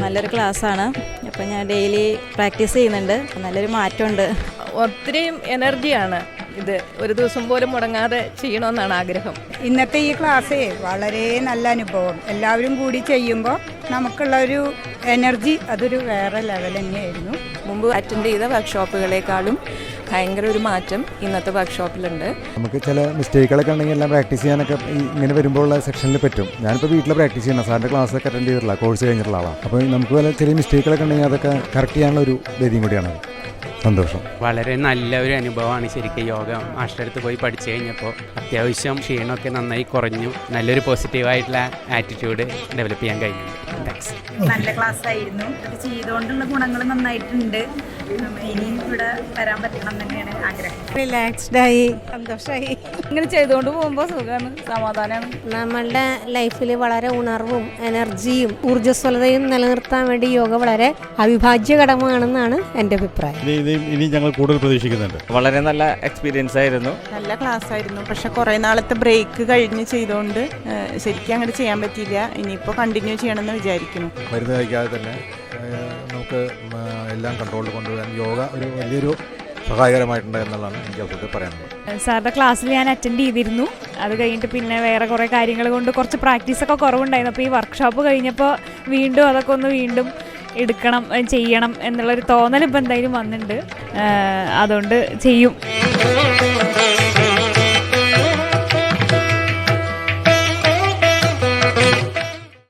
നല്ലൊരു ക്ലാസ്സാണ്. അപ്പം ഞാൻ ഡെയിലി പ്രാക്ടീസ് ചെയ്യുന്നുണ്ട്. നല്ലൊരു മാറ്റമുണ്ട്. ഒത്തിരി എനർജിയാണ് ഇത്. ഒരു ദിവസം പോലും മുടങ്ങാതെ ചെയ്യണമെന്നാണ് ആഗ്രഹം. ഇന്നത്തെ ഈ ക്ലാസ്സേ വളരെ നല്ല അനുഭവം. എല്ലാവരും കൂടി ചെയ്യുമ്പോൾ നമുക്കുള്ള ഒരു എനർജി അതൊരു വേറെ ലെവൽ തന്നെയായിരുന്നു. മുമ്പ് അറ്റൻഡ് ചെയ്ത വർക്ക്ഷോപ്പുകളെക്കാളും ഭയങ്കര ഒരു മാറ്റം ഇന്നത്തെ വർക്ക്ഷോപ്പിലുണ്ട്. നമുക്ക് ചില മിസ്റ്റേക്കുകളൊക്കെ ഉണ്ടെങ്കിൽ എല്ലാം പ്രാക്ടീസ് ചെയ്യാനൊക്കെ ഇങ്ങനെ വരുമ്പോഴുള്ള സെക്ഷനിൽ പറ്റും. ഞാനിപ്പോൾ വീട്ടിൽ പ്രാക്ടീസ് ചെയ്യണം. സാറിൻ്റെ ക്ലാസ്സൊക്കെ അറ്റൻഡ് ചെയ്തിട്ടുള്ള കോഴ്സ് കഴിഞ്ഞിട്ടുള്ള ആളാണ്. അപ്പോൾ നമുക്ക് വല്ല ചെറിയ മിസ്റ്റേക്കുകളൊക്കെ ഉണ്ടെങ്കിൽ അതൊക്കെ കറക്റ്റ് ചെയ്യാനുള്ള ഒരു വേദിയും കൂടിയാണ്. സന്തോഷം. വളരെ നല്ല ഒരു അനുഭവമാണ് ശരിക്കും. യോഗ മാസ്റ്റർ അടുത്ത് പോയി പഠിച്ചു കഴിഞ്ഞപ്പോൾ അത്യാവശ്യം ക്ഷീണമൊക്കെ നന്നായി കുറഞ്ഞു. നല്ലൊരു പോസിറ്റീവായിട്ടുള്ള ആറ്റിറ്റ്യൂഡ് ഡെവലപ്പ് ചെയ്യാൻ കഴിഞ്ഞു. താങ്ക്സ്. നല്ല ക്ലാസ് ആയിരുന്നു. അത് ചെയ്തുകൊണ്ടുള്ള ഗുണങ്ങൾ നന്നായിട്ടുണ്ട്. ഇനിയും ഇവിടെ വരാൻ പറ്റണം തന്നെയാണ് ആഗ്രഹം. റിലാക്സ്ഡായി, സന്തോഷമായി. ഇങ്ങനെ ചെയ്തുകൊണ്ട് പോകുമ്പോൾ സുഖമാണ്, സമാധാനമാണ്. നമ്മളുടെ ലൈഫിൽ വളരെ ഉണർവും എനർജിയും ഊർജ്ജസ്വലതയും നിലനിർത്താൻ വേണ്ടി യോഗ വളരെ അവിഭാജ്യ ഘടകമാണെന്നാണ് എൻ്റെ അഭിപ്രായം. ഇനി ഞങ്ങൾ കൂടുതൽ പ്രതീക്ഷിക്കുന്നുണ്ട്. വളരെ നല്ല എക്സ്പീരിയൻസ് ആയിരുന്നു. നല്ല ക്ലാസ് ആയിരുന്നു. പക്ഷെ കുറേ നാളത്തെ ബ്രേക്ക് കഴിഞ്ഞ് ചെയ്തുകൊണ്ട് ശരിക്കും അങ്ങനെ ചെയ്യാൻ പറ്റിയില്ല. ഇനിയിപ്പോൾ കണ്ടിന്യൂ ചെയ്യണമെന്ന് വിചാരിക്കുന്നു. മരുന്ന് കഴിക്കാതെ തന്നെ നമുക്ക് എല്ലാം കൺട്രോളിൽ കൊണ്ടുവരാൻ യോഗ ഒരു വലിയൊരു സഹായകരമായിട്ടുണ്ട് എന്നുള്ളതാണ് എനിക്ക് അവർക്ക് പറയാനുള്ളത്. സാറിൻ്റെ ക്ലാസ്സിൽ ഞാൻ അറ്റൻഡ് ചെയ്തിരുന്നു. അത് കഴിഞ്ഞിട്ട് പിന്നെ വേറെ കുറേ കാര്യങ്ങൾ കൊണ്ട് കുറച്ച് പ്രാക്ടീസൊക്കെ കുറവുണ്ടായിരുന്നു. അപ്പോൾ ഈ വർക്ക്ഷോപ്പ് കഴിഞ്ഞപ്പോൾ വീണ്ടും അതൊക്കെ ഒന്ന് വീണ്ടും എടുക്കണം, ചെയ്യണം എന്നുള്ളൊരു തോന്നൽ ഇപ്പം എന്തായാലും വന്നിട്ടുണ്ട്. അതുകൊണ്ട് ചെയ്യും.